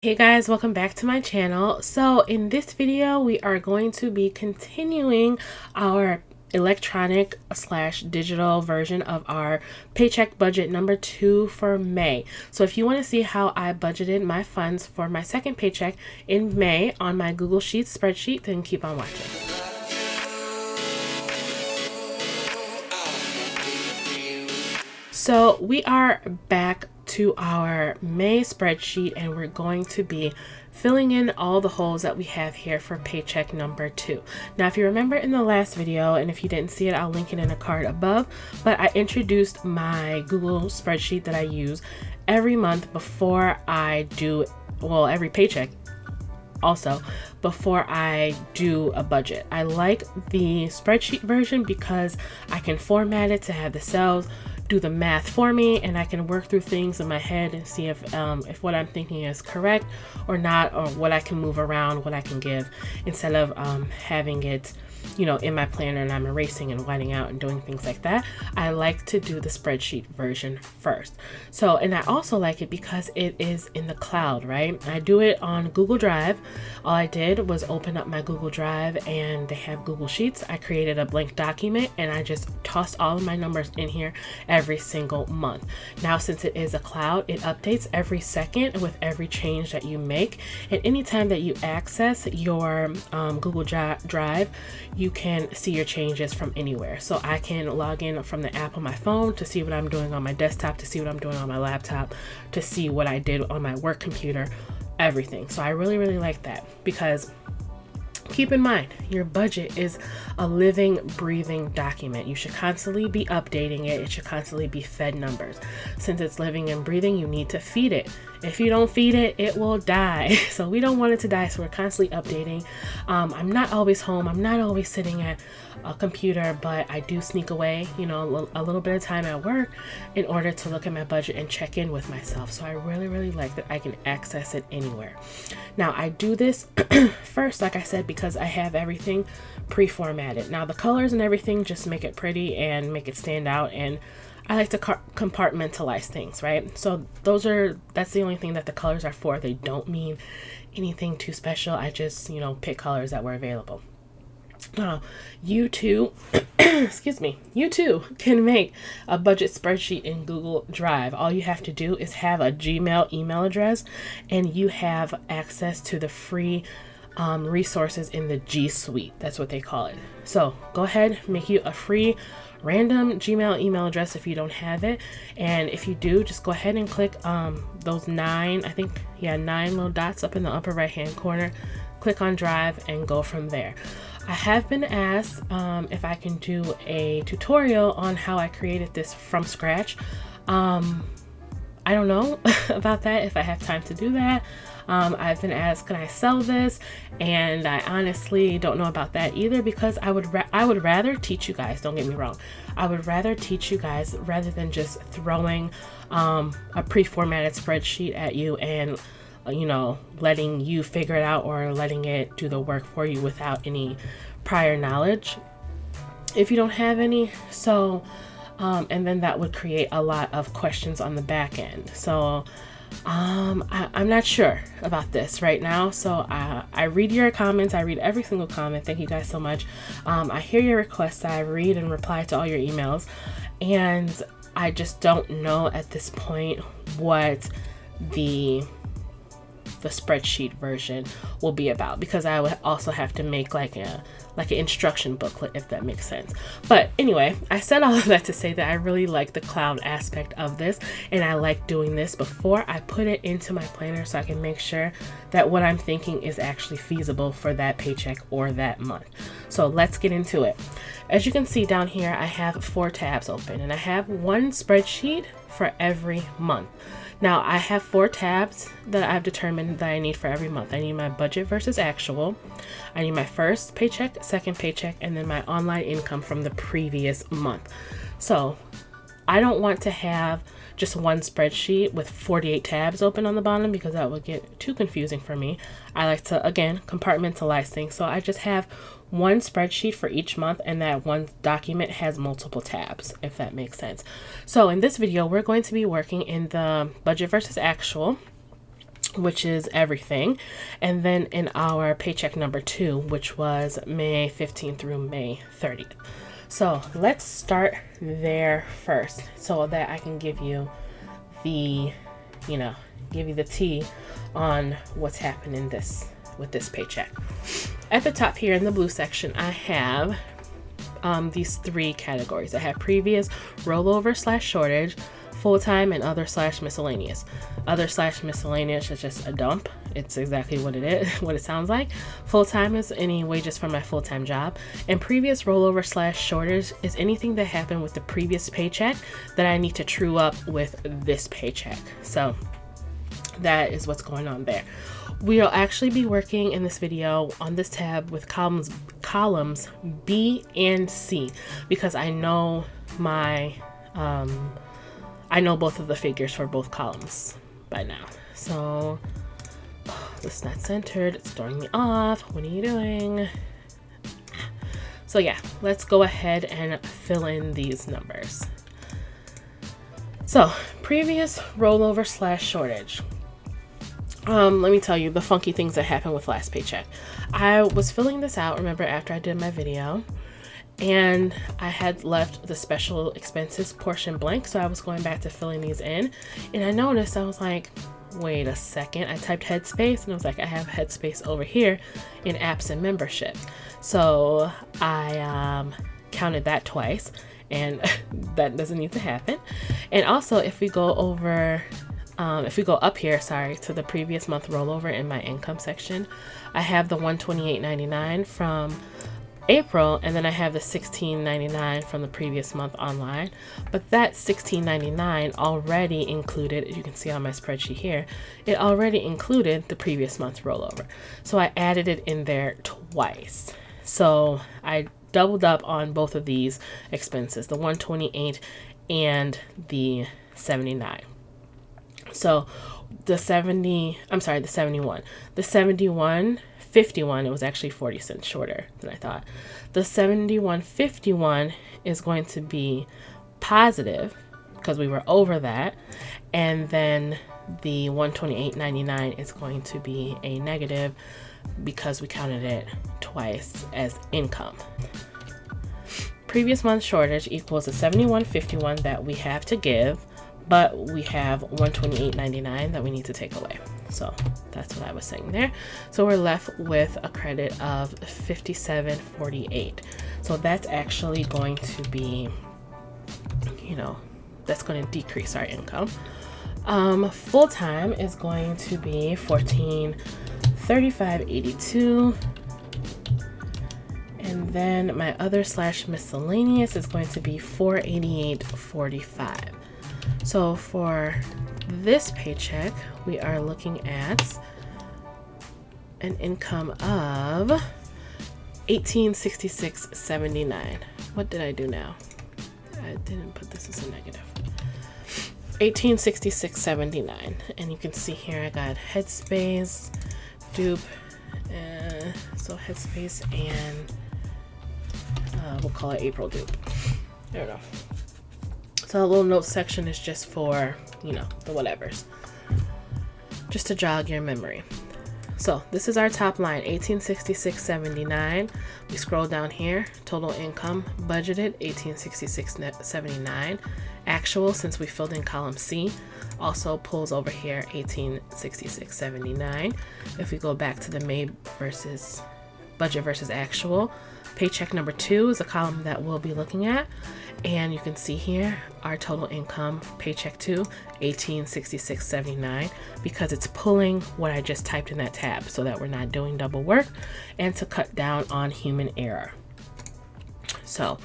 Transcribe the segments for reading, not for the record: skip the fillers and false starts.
Hey guys, welcome back to my channel. So in this video we are going to be continuing our electronic slash digital version of our paycheck budget number 2 for May. So if you want to see how I budgeted my funds for my second paycheck in May on my Google Sheets spreadsheet, then keep on watching. So we are back to our May spreadsheet and we're going to be filling in all the holes that we have here for paycheck number 2. Now, if you remember in the last video, and if you didn't see it, I'll link it in a card above, but I introduced my Google spreadsheet that I use every month before I do, well, every paycheck also before I do a budget. I like the spreadsheet version because I can format it to have the cells do the math for me, and I can work through things in my head and see if what I'm thinking is correct or not, or what I can move around, what I can give, instead of having it, you know, in my planner and I'm erasing and whiting out and doing things like that. I like to do the spreadsheet version first. So, and I also like it because it is in the cloud, right? I do it on Google Drive. All I did was open up my Google Drive and they have Google Sheets. I created a blank document and I just tossed all of my numbers in here every single month. Now, since it is a cloud, it updates every second with every change that you make. And anytime that you access your Google Drive, you can see your changes from anywhere. So I can log in from the app on my phone to see what I'm doing on my desktop, to see what I'm doing on my laptop, to see what I did on my work computer, everything. So I really like that, because keep in mind, your budget is a living, breathing document. You should constantly be updating it. It should constantly be fed numbers. Since it's living and breathing, you need to feed it. If you don't feed it, it will die. So we don't want it to die, so we're constantly updating. I'm not always home. I'm not always sitting at a computer, but I do sneak away, you know, a little bit of time at work in order to look at my budget and check in with myself. So I really like that I can access it anywhere. Now, I do this first, like I said, because I have everything pre-formatted. Now, the colors and everything just make it pretty and make it stand out, and I like to compartmentalize things, right? So that's the only thing that the colors are for. They don't mean anything too special. I just, you know, pick colors that were available. You too, excuse me, you too can make a budget spreadsheet in Google Drive. All you have to do is have a Gmail email address, and you have access to the free resources in the G Suite. That's what they call it. So go ahead, make you a free random Gmail email address if you don't have it, and if you do, just go ahead and click those 9 little dots up in the upper right hand corner. Click on Drive and go from there. I have been asked if I can do a tutorial on how I created this from scratch. I don't know about that, if I have time to do that. I've been asked, can I sell this? And I honestly don't know about that either, because I would rather teach you guys, don't get me wrong. I would rather teach you guys rather than just throwing a pre-formatted spreadsheet at you and, you know, letting you figure it out or letting it do the work for you without any prior knowledge, if you don't have any. So and then that would create a lot of questions on the back end. So I'm not sure about this right now. So I read your comments. I read every single comment. Thank you guys so much. I hear your requests. I read and reply to all your emails, and I just don't know at this point what the spreadsheet version will be about, because I would also have to make like an instruction booklet, if that makes sense. But anyway, I said all of that to say that I really like the cloud aspect of this, and I like doing this before I put it into my planner, so I can make sure that what I'm thinking is actually feasible for that paycheck or that month. So let's get into it. As you can see down here, I have 4 tabs open, and I have one spreadsheet for every month. Now, I have 4 tabs that I've determined that I need for every month. I need my budget versus actual. I need my first paycheck, second paycheck, and then my online income from the previous month. So I don't want to have just one spreadsheet with 48 tabs open on the bottom, because that would get too confusing for me. I like to, again, compartmentalize things. So I just have one spreadsheet for each month, and that one document has multiple tabs, if that makes sense. So in this video, we're going to be working in the budget versus actual. which is everything. And then in our paycheck number 2, which was May 15th through May 30th. So let's start there first so that I can give you the, give you the tea on what's happening with this paycheck. At the top here in the blue section, I have these 3 categories. I have previous, rollover / shortage, full-time, and other / miscellaneous. Other / miscellaneous is just a dump. It's exactly what it is, what it sounds like. Full-time is any wages from my full-time job, and previous, rollover / shortage is anything that happened with the previous paycheck that I need to true up with this paycheck. So that is what's going on there. We'll actually be working in this video on this tab with columns B and C, because I know I know both of the figures for both columns by now. So it's not centered, it's throwing me off. What are you doing? So yeah, let's go ahead and fill in these numbers. So previous, rollover / shortage. Let me tell you the funky things that happened with last paycheck. I was filling this out, remember, after I did my video, and I had left the special expenses portion blank, so I was going back to filling these in, and I noticed, I was like, wait a second, I typed headspace, and I was like, I have headspace over here in apps and membership. So I counted that twice, and that doesn't need to happen. And also, if we go up here, to the previous month rollover in my income section, I have the $128.99 from April, and then I have the $16.99 from the previous month online. But that $16.99 already included, as you can see on my spreadsheet here, it already included the previous month rollover. So I added it in there twice. So I doubled up on both of these expenses, the $128 and the $79. So the 71. The 71.51, it was actually 40 cents shorter than I thought. The 71.51 is going to be positive because we were over that. And then the 128.99 is going to be a negative because we counted it twice as income. Previous month shortage equals the 71.51 that we have to give, but we have $128.99 that we need to take away. So that's what I was saying there. So we're left with a credit of $57.48. So that's actually going to be, that's going to decrease our income. Full-time is going to be $1435.82. And then my other / miscellaneous is going to be $488.45. So for this paycheck, we are looking at an income of $1866.79. What did I do now? I didn't put this as a negative. $1866.79. And you can see here I got headspace, dupe, so headspace, and we'll call it April dupe. I don't know. So a little note section is just for, the whatevers. Just to jog your memory. So this is our top line, $1866.79. We scroll down here, total income, budgeted, $1866.79. Actual, since we filled in column C, also pulls over here, $1866.79. If we go back to the May versus budget versus actual, paycheck number 2 is a column that we'll be looking at. And you can see here our total income, paycheck 2, $1866.79, because it's pulling what I just typed in that tab so that we're not doing double work and to cut down on human error. So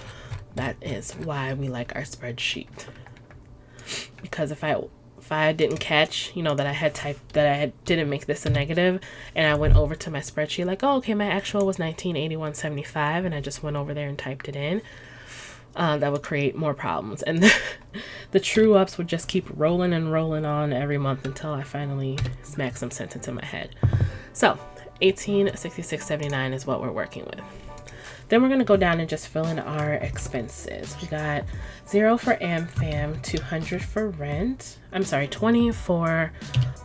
that is why we like our spreadsheet, because if I didn't catch, that I had typed, that I didn't make this a negative, and I went over to my spreadsheet like, oh, okay, my actual was $1981.75, and I just went over there and typed it in, that would create more problems. And the true ups would just keep rolling and rolling on every month until I finally smack some sense into my head. So $1866.79 is what we're working with. Then we're gonna go down and just fill in our expenses. We got 0 for AmFam, 200 for rent. I'm sorry, 20 for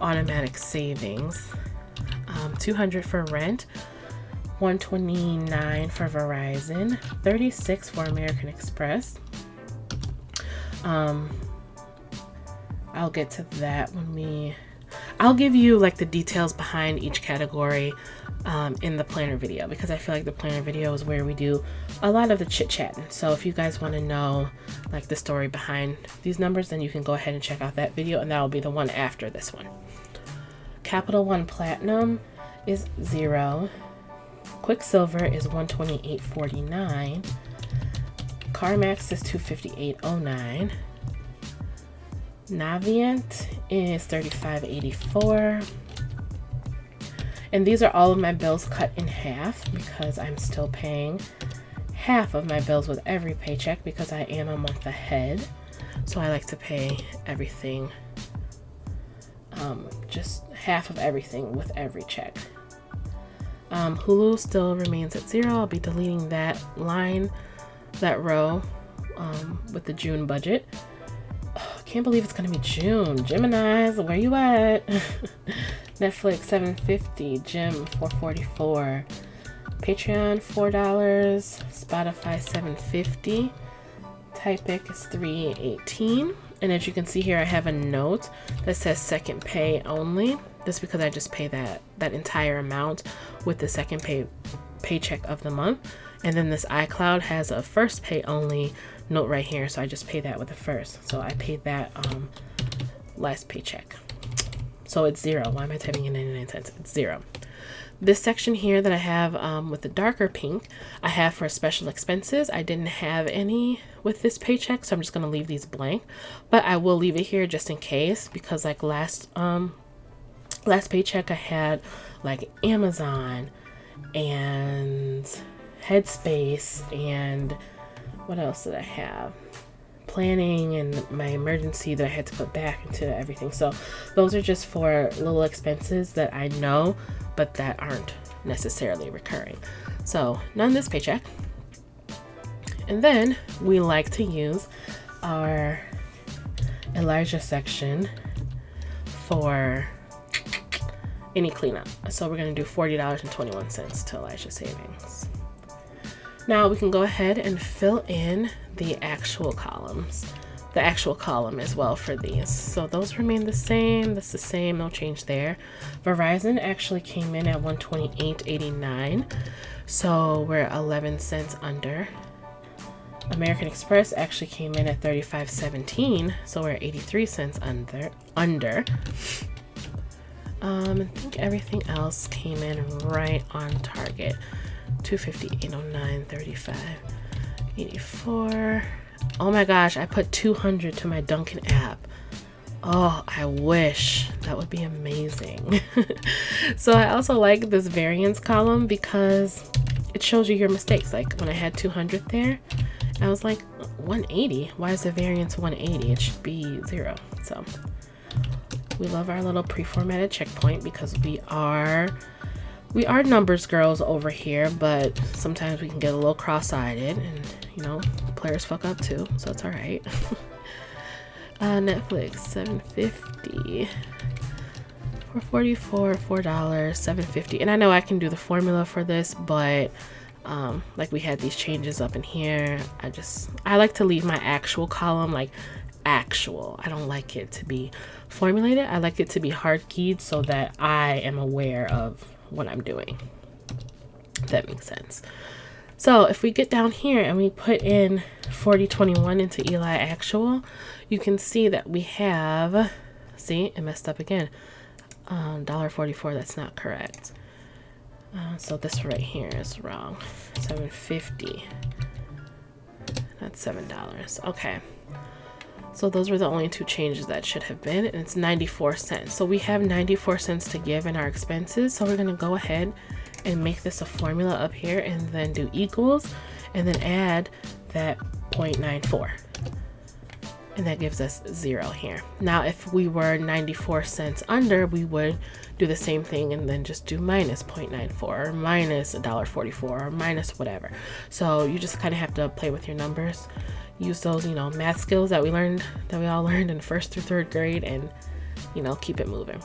automatic savings, 200 for rent, 129 for Verizon, 36 for American Express. I'll get to that when I'll give you like the details behind each category in the planner video, because I feel like the planner video is where we do a lot of the chit chatting. So if you guys want to know like the story behind these numbers, then you can go ahead and check out that video, and that will be the one after this one. Capital One Platinum is 0. Quicksilver is $128.49. CarMax is $258.09. Navient is $35.84. And these are all of my bills cut in half, because I'm still paying half of my bills with every paycheck, because I am a month ahead. So I like to pay everything, just half of everything with every check. Hulu still remains at 0. I'll be deleting that line, that row, with the June budget. Oh, can't believe it's gonna be June. Geminis, where you at? Netflix $7.50, Gym $4.44, Patreon $4, Spotify $7.50, Typic is $3.18. And as you can see here, I have a note that says second pay only. That's because I just pay that entire amount with the second paycheck of the month. And then this iCloud has a first pay only note right here, so I just pay that with the first. So I paid that last paycheck. So it's 0. Why am I typing in 99 cents? It's 0. This section here that I have with the darker pink, I have for special expenses. I didn't have any with this paycheck, so I'm just going to leave these blank. But I will leave it here just in case, because like last paycheck I had like Amazon and Headspace, and what else did I have? Planning and my emergency that I had to put back into everything. So those are just for little expenses that I know, but that aren't necessarily recurring. So none this paycheck. And then we like to use our Elijah section for any cleanup. So we're going to do $40.21 to Elijah savings. Now we can go ahead and fill in the actual columns, the actual column as well for these. So those remain the same. That's the same, no change there. Verizon actually came in at $128.89, so we're 11 cents under. American Express actually came in at $35.17, so we're 83 cents under. I think everything else came in right on target. $258.09, $35.84. Oh my gosh, I put 200 to my Dunkin' app. Oh, I wish. That would be amazing. So I also like this variance column because it shows you your mistakes. Like when I had 200 there, I was like, 180? Why is the variance 180? It should be 0. So we love our little pre-formatted checkpoint because we are numbers girls over here, but sometimes we can get a little cross-eyed, and you know, players fuck up too, so it's all right. Netflix $7.50 for 44, $4, $7.50. And I know I can do the formula for this, but like we had these changes up in here. I like to leave my actual column like actual. I don't like it to be formulated. I like it to be hard keyed so that I am aware of what I'm doing. If that makes sense. So if we get down here and we put in 4021 into Eli actual, you can see that we have, see, it messed up again. $1.44, that's not correct. So this right here is wrong. $7.50. That's $7. Okay. So those were the only two changes that should have been, and it's 94 cents. So we have 94 cents to give in our expenses. So we're going to go ahead and make this a formula up here and then do equals and then add that 0.94. and that gives us 0 here. Now if we were 94 cents under, we would do the same thing and then just do minus 0.94 or minus $1.44 or minus whatever. So you just kind of have to play with your numbers, use those, you know, math skills that we all learned in 1st through 3rd grade, and, you know, keep it moving.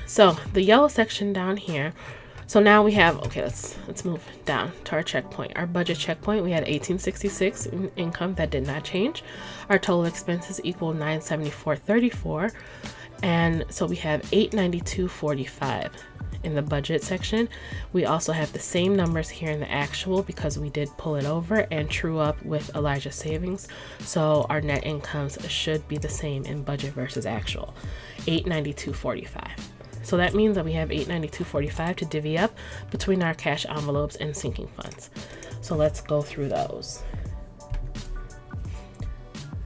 So the yellow section down here, so now we have, okay, let's move down to our checkpoint. Our budget checkpoint, we had $18.66 in income. That did not change. Our total expenses equal $974.34, and so we have $892.45 in the budget section. We also have the same numbers here in the actual because we did pull it over and true up with Elijah's savings. So our net incomes should be the same in budget versus actual, $892.45. So that means that we have $892.45 to divvy up between our cash envelopes and sinking funds. So let's go through those.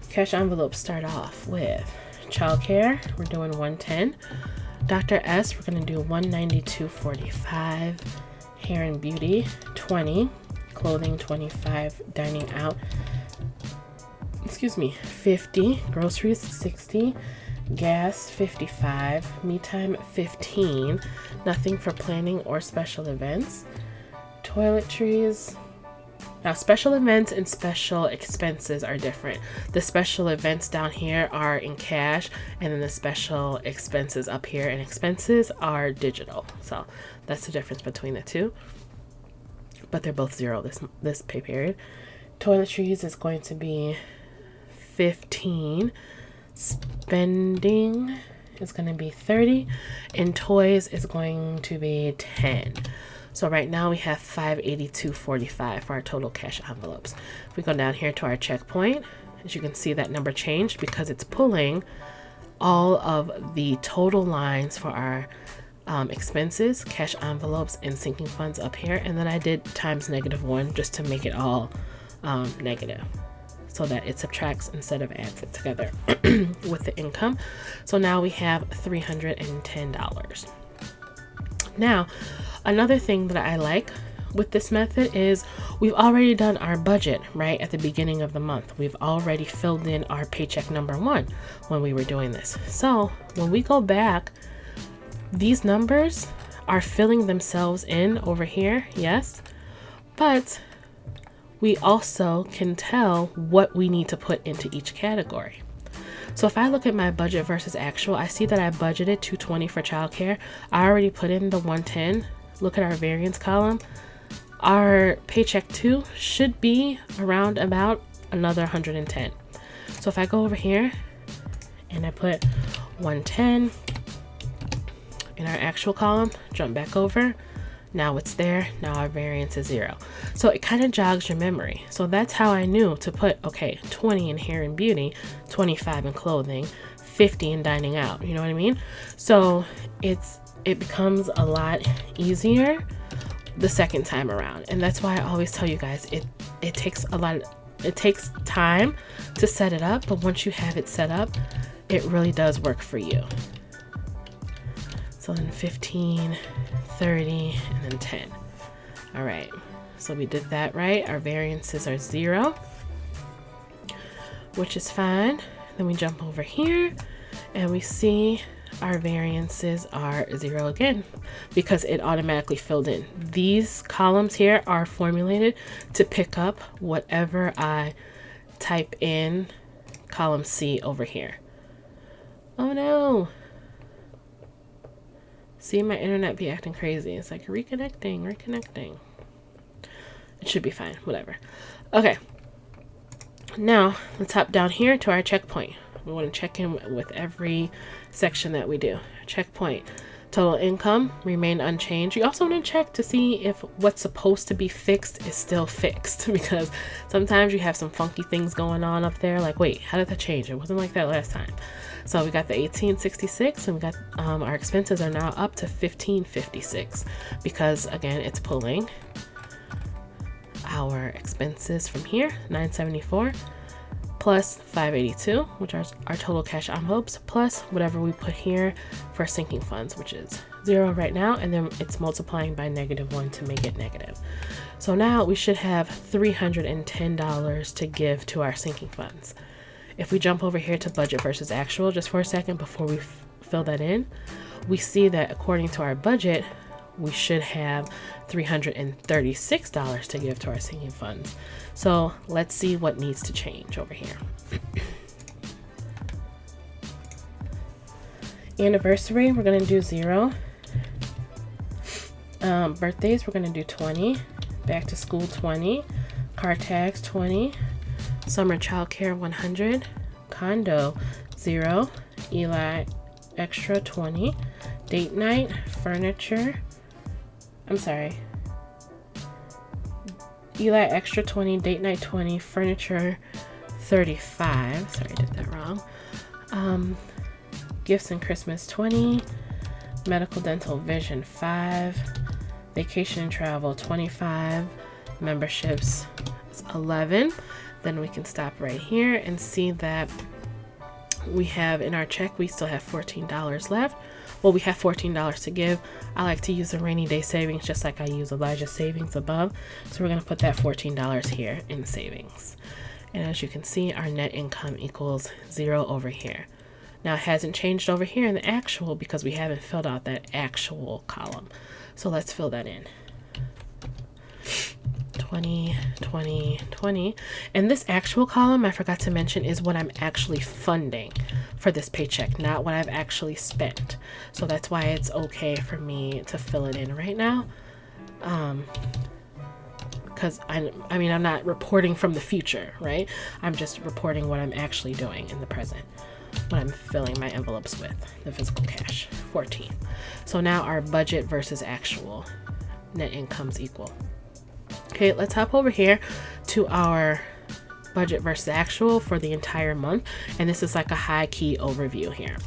Cash envelopes start off with childcare, we're doing $110. Dr. S, we're going to do $192.45. Hair and beauty, $20. Clothing, $25. Dining out, $50. Groceries, $60. Gas, $55. Me time, $15. Nothing for planning or special events. Toiletries. Now, special events and special expenses are different. The special events down here are in cash, and then the special expenses up here and expenses are digital. So that's the difference between the two. But they're both 0 this pay period. Toiletries is going to be $15. Spending is going to be $30, and toys is going to be $10. So right now we have $582.45 for our total cash envelopes. If we go down here to our checkpoint, as you can see, that number changed because it's pulling all of the total lines for our expenses, cash envelopes, and sinking funds up here, and then I did times -1 just to make it all negative, so that it subtracts instead of adds it together with the income. So now we have $310. Now, another thing that I like with this method is we've already done our budget right at the beginning of the month. We've already filled in our paycheck number 1 when we were doing this. So when we go back, these numbers are filling themselves in over here, yes, but we also can tell what we need to put into each category. So if I look at my budget versus actual, I see that I budgeted $220 for childcare. I already put in the $110. Look at our variance column. Our paycheck 2 should be around about another $110. So if I go over here and I put $110 in our actual column, jump back over, now it's there. Now our variance is 0. So it kind of jogs your memory. So that's how I knew to put, okay, 20 in hair and beauty, 25 in clothing, 50 in dining out. You know what I mean? So it becomes a lot easier the second time around. And that's why I always tell you guys, it takes time to set it up, but once you have it set up, it really does work for you. So then 15, 30, and then 10. All right, so we did that right. Our variances are 0, which is fine. Then we jump over here and we see our variances are 0 again because it automatically filled in. These columns here are formulated to pick up whatever I type in column C over here. Oh no. See, my internet be acting crazy. It's like reconnecting. It should be fine, whatever. Okay, now let's hop down here to our checkpoint. We want to check in with every section that we do. Checkpoint, total income remained unchanged. You also want to check to see if what's supposed to be fixed is still fixed, because sometimes you have some funky things going on up there. Like, wait, how did that change? It wasn't like that last time. So we got the $18.66, and we got our expenses are now up to $15.56 because again it's pulling our expenses from here, $974 plus $582, which are our total cash envelopes, plus whatever we put here for sinking funds, which is 0 right now, and then it's multiplying by -1 to make it negative. So now we should have $310 to give to our sinking funds. If we jump over here to budget versus actual just for a second before we fill that in, we see that according to our budget, we should have $336 to give to our singing funds. So let's see what needs to change over here. Anniversary, we're going to do 0. Birthdays, we're going to do 20. Back to school, 20. Car tags, 20. Summer childcare, 100. Condo, 0. Eli extra, 20. Date night, furniture, Eli extra, 20. Date night, 20. Furniture, 35. Sorry, I did that wrong. Gifts and Christmas, 20. Medical, dental, vision, 5. Vacation and travel, 25. Memberships, 11. Then we can stop right here and see that we have in our check, we still have $14 left. Well, we have $14 to give. I like to use the rainy day savings just like I use Elijah's savings above. So we're going to put that $14 here in savings. And as you can see, our net income equals 0 over here. Now it hasn't changed over here in the actual because we haven't filled out that actual column. So let's fill that in. 20, 20, 20. And this actual column, I forgot to mention, is what I'm actually funding for this paycheck, not what I've actually spent. So that's why it's okay for me to fill it in right now. Because I'm not reporting from the future, right? I'm just reporting what I'm actually doing in the present, what I'm filling my envelopes with, the physical cash, 14. So now our budget versus actual net income's equal. Okay, let's hop over here to our budget versus actual for the entire month. And this is like a high key overview here.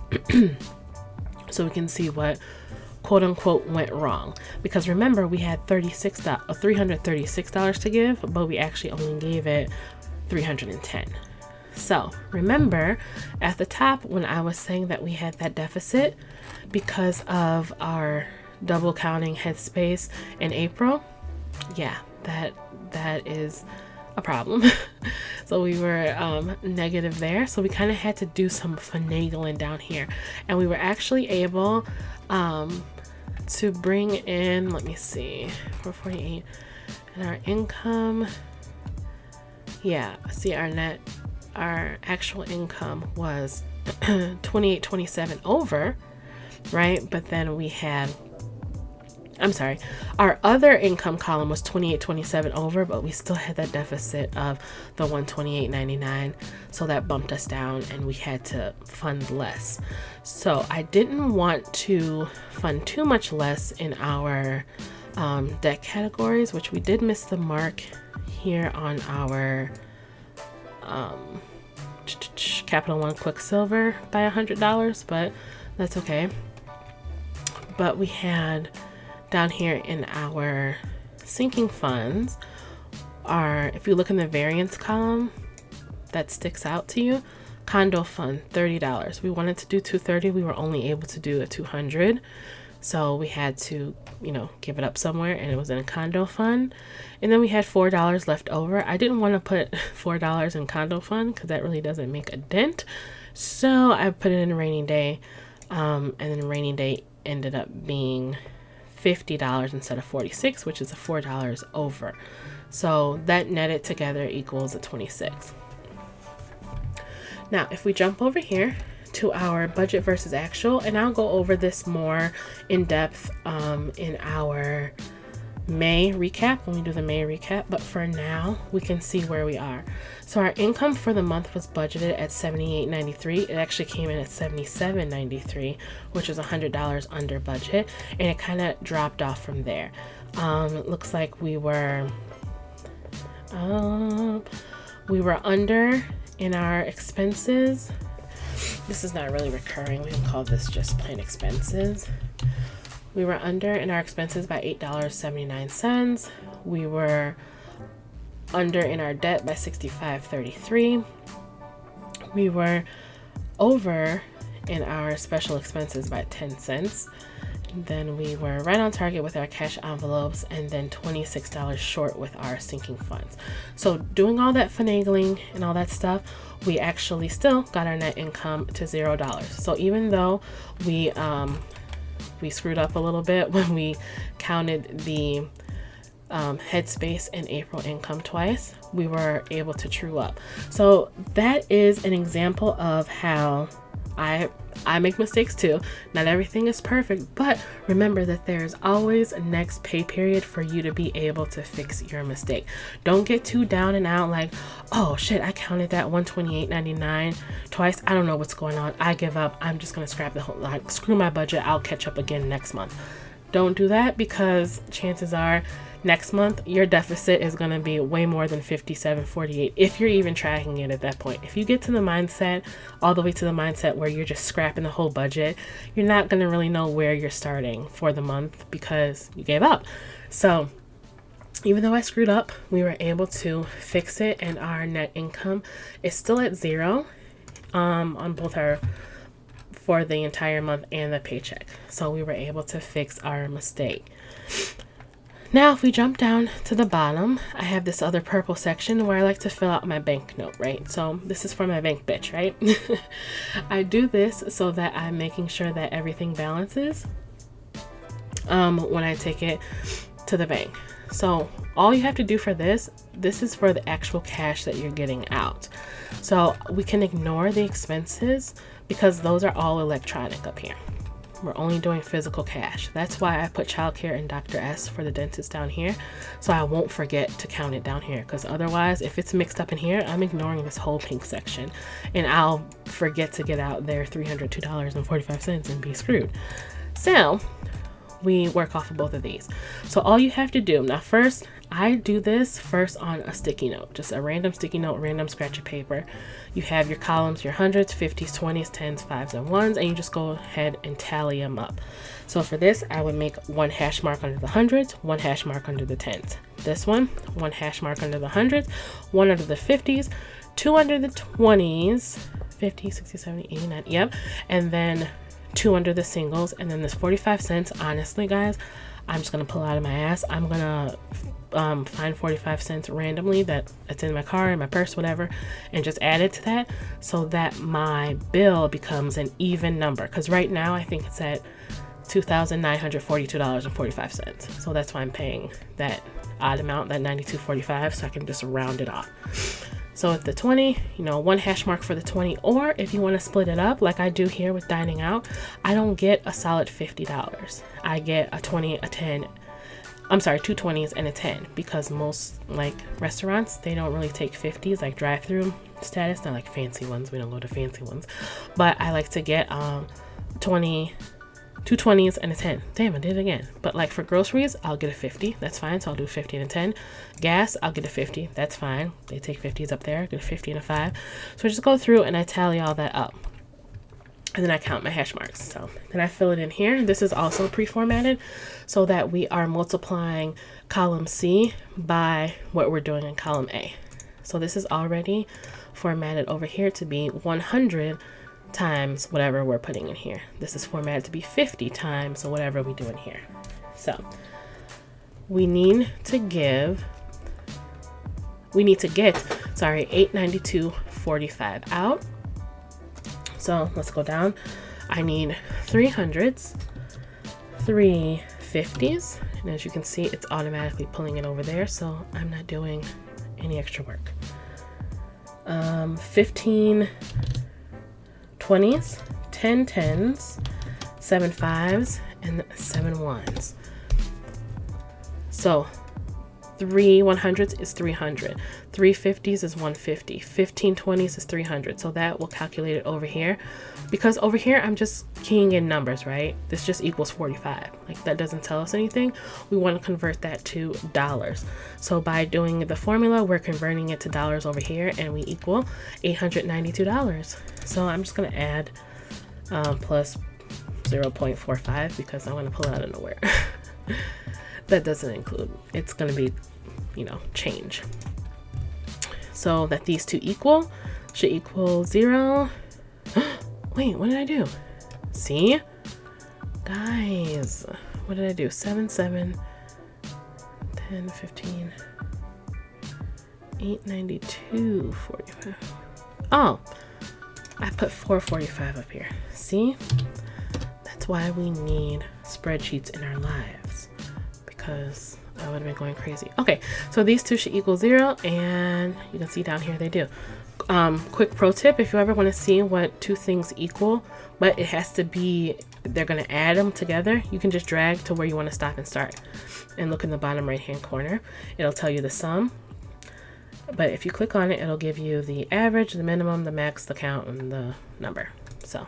So we can see what quote unquote went wrong. Because remember, we had $336 to give, but we actually only gave it $310. So remember at the top when I was saying that we had that deficit because of our double counting headspace in April, yeah, that is a problem. So we were negative there. So we kind of had to do some finagling down here, and we were actually able to bring in, let me see, 448, and our income, yeah, see our actual income was 2827 over, right? But then we had, our other income column was 2827 over, but we still had that deficit of the 128.99. So that bumped us down and we had to fund less. So I didn't want to fund too much less in our debt categories, which we did miss the mark here on our Capital One Quicksilver by $100, but that's okay. But we had down here in our sinking funds, if you look in the variance column that sticks out to you, condo fund, $30. We wanted to do $230. We were only able to do a $200. So we had to, give it up somewhere, and it was in a condo fund. And then we had $4 left over. I didn't want to put $4 in condo fund because that really doesn't make a dent. So I put it in a rainy day. And then rainy day ended up being $50 instead of $46, which is a $4 over. So that netted together equals a 26. Now, if we jump over here to our budget versus actual, and I'll go over this more in depth in our May recap, when we do the May recap, but for now we can see where we are. So our income for the month was budgeted at $78.93. It actually came in at $77.93, which is $100 under budget, and it kind of dropped off from there. It looks like we were under in our expenses. This is not really recurring. We can call this just plain expenses. We were under in our expenses by $8.79. We were under in our debt by $65.33. We were over in our special expenses by 10 cents. Then we were right on target with our cash envelopes, and then $26 short with our sinking funds. So doing all that finagling and all that stuff, we actually still got our net income to $0. So even though we screwed up a little bit when we counted the Headspace and April income twice, we were able to true up. So that is an example of how I make mistakes too. Not everything is perfect, but remember that there's always a next pay period for you to be able to fix your mistake. Don't get too down and out like, oh shit, I counted that $128.99 twice. I don't know what's going on. I give up. I'm just gonna scrap the whole, like, screw my budget. I'll catch up again next month. Don't do that, because chances are next month your deficit is going to be way more than $57.48 if you're even tracking it at that point. If you get to the mindset, all the way to the mindset where you're just scrapping the whole budget, you're not going to really know where you're starting for the month because you gave up. So even though I screwed up, we were able to fix it, and our net income is still at $0 on both our for the entire month and the paycheck. So we were able to fix our mistake. Now, if we jump down to the bottom, I have this other purple section where I like to fill out my bank note, right? So this is for my bank bitch, right? I do this so that I'm making sure that everything balances when I take it to the bank. So all you have to do for this is for the actual cash that you're getting out. So we can ignore the expenses because those are all electronic up here. We're only doing physical cash. That's why I put childcare and Dr. S for the dentist down here, so I won't forget to count it down here, because otherwise, if it's mixed up in here, I'm ignoring this whole pink section, and I'll forget to get out there $302.45 and be screwed. So we work off of both of these. So all you have to do, now first, I do this first on a sticky note, just a random sticky note, random scratch of paper. You have your columns, your hundreds, 50s, 20s, 10s, 5s, and 1s, and you just go ahead and tally them up. So for this, I would make one hash mark under the hundreds, one hash mark under the 10s. This one hash mark under the hundreds, one under the 50s, two under the 20s, 50, 60, 70, 89, yep, and then two under the singles, and then this 45 cents, honestly guys, I'm just gonna pull out of my ass. I'm gonna find 45 cents randomly that's in my car, in my purse, whatever, and just add it to that so that my bill becomes an even number. Because right now I think it's at $2,942.45. So that's why I'm paying that odd amount, that $92.45, so I can just round it off. So with the 20, one hash mark for the 20, or if you want to split it up like I do here with dining out, I don't get a solid $50. I get a 20, a 10, I'm sorry, two 20s and a 10, because most like restaurants, they don't really take 50s, like drive-through status, not like fancy ones. We don't go to fancy ones, but I like to get 20, two 20s and a 10. Damn, I did it again. But like for groceries, I'll get a 50. That's fine. So I'll do 50 and a 10. Gas, I'll get a 50. That's fine. They take 50s up there. Get a 50 and a 5. So I just go through and I tally all that up. And then I count my hash marks. So then I fill it in here. This is also pre-formatted so that we are multiplying column C by what we're doing in column A. So this is already formatted over here to be 100 times whatever we're putting in here. This is formatted to be 50 times whatever we do in here. So we need to get $892.45 out. So let's go down. I need 300s, 3 50s, and as you can see, it's automatically pulling it over there, so I'm not doing any extra work. 15 20s, 10 10s, 7 5s, and 7 1s. So 3 100s is 300, 3 50s is 150, 15 20s is 300. So that will calculate it over here, because over here I'm just keying in numbers, right? This just equals 45. Like, that doesn't tell us anything. We want to convert that to dollars. So by doing the formula, we're converting it to dollars over here, and we equal $892. So I'm just going to add plus 0.45 because I want to pull it out of nowhere. That doesn't include, it's going to be, change. So that these two should equal 0. Wait, what did I do? See? Guys, what did I do? 7, 7, 10, 15, 892, 45. Oh, I put 445 up here. See? That's why we need spreadsheets in our lives, because I would have been going crazy. Okay, so these two should equal 0, and you can see down here they do. Quick pro tip, if you ever want to see what two things equal, but it has to be, they're going to add them together, you can just drag to where you want to stop and start and look in the bottom right hand corner. It'll tell you the sum, but if you click on it, it'll give you the average, the minimum, the max, the count, and the number. So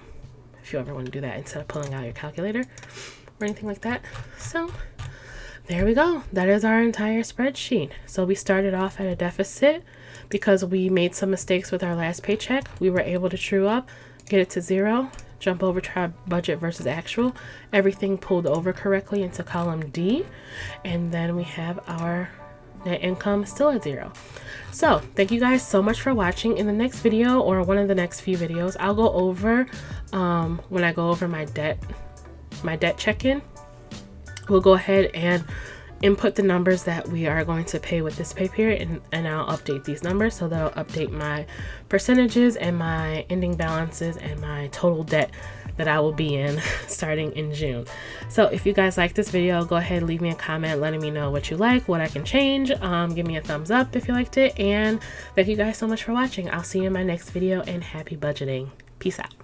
if you ever want to do that instead of pulling out your calculator or anything like that. So there we go. That is our entire spreadsheet. So we started off at a deficit because we made some mistakes with our last paycheck. We were able to true up, get it to 0, jump over to our budget versus actual. Everything pulled over correctly into column D. And then we have our net income still at 0. So thank you guys so much for watching. In the next video, or one of the next few videos, I'll go over, when I go over my debt check-in, we'll go ahead and input the numbers that we are going to pay with this pay period, and I'll update these numbers, so that'll update my percentages and my ending balances and my total debt that I will be in starting in June. So if you guys like this video, go ahead and leave me a comment letting me know what you like, what I can change. Give me a thumbs up if you liked it, and thank you guys so much for watching. I'll see you in my next video, and happy budgeting. Peace out.